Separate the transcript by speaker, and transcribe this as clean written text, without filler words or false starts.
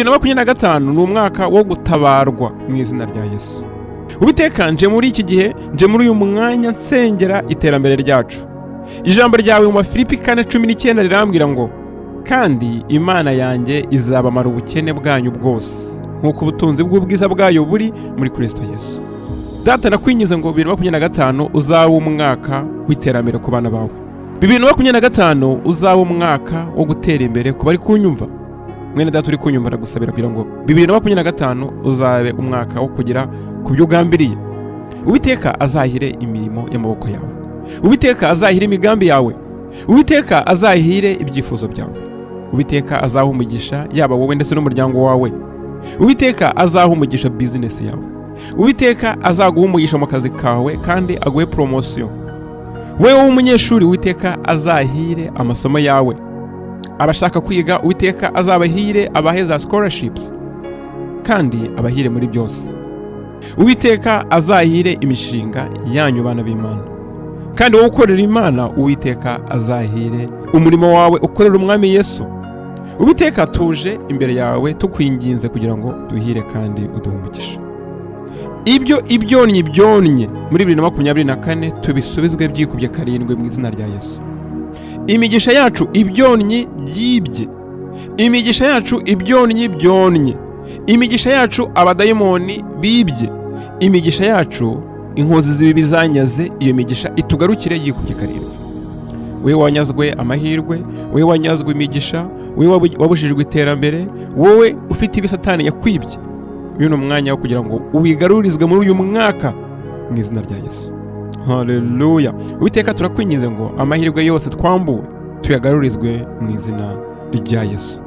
Speaker 1: 2025 ni umwaka wo gutabarwa mu izina rya Yesu. Uwiteka, nje muri iki gihe, nje muri uyu mwanya nsengera iterambere ryacu. Ijambo ryawe mu Filipi 4:19 rirambwira ngo, kandi Imana yanjye izabamara ubukene bwanyu bwose, nk'uko ubutunzi bw'ubwiza bwayo buri muri Kristo Yesu. Data, nakwingize ngo 2025 uzaba umwaka w'iterambere ku bana bawe. 2025 uzaba umwaka wo gutera imbere ku bari kunyumva. Mwene data uri kunyumva ndagusabira kugira ngo 2025 uzabe umwaka wo kugira ku byo ugambiriye. Uwiteka azahire imirimo y'amaboko yawe. Uwiteka azahire imigambi yawe. Uwiteka azahire ibyifuzo byawe. Uwiteka azaha umugisha yaba wowe ndetse n'umuryango wawe. Uwiteka azaha umugisha business yawe. Uwiteka azaguha umugisha mu kazi kawe kandi aguhe promotion. Wewe w'umunyeshuri, Uwiteka azahire amasomo yawe. Abashaka kwiga, Uwiteka azabahire abaheza scholarships kandi abahire muri byose. Uwiteka azahire imishinga yanyu bana b'Imana. Kandi wowe ukorera Imana, Uwiteka azahire umurimo wawe ukorera Umwami Yesu. Uwiteka, tuje imbere yawe tukwinginze kugira ngo duhire kandi uduhe umugisha. Ibyo ibyonnye muri 2024 tubisubizwe byikubye 7 mu izina rya Yesu. Imigisha yacu ibyonnye byibye. Imigisha yacu ibyonnye byonnye. Imigisha yacu abadayimoni bibye. Imigisha yacu inkozi z'ibibi zanyaze, iyo migisha itugarukire yikubye 7. Wewe wanyazwe amahirwe, wewe wanyazwe imigisha, wewe wabujijwe iterambere, wowe ufite ibisatani yakwibye. Uyu ni umwanya wo kugira ngo uwigarurizwe muri uyu mwaka mu izina rya Yesu. Haleluya. Uwiteka, turakwingize ngo amahirwe yose twambuwe tuyagarurizwe mu izina rya Yesu.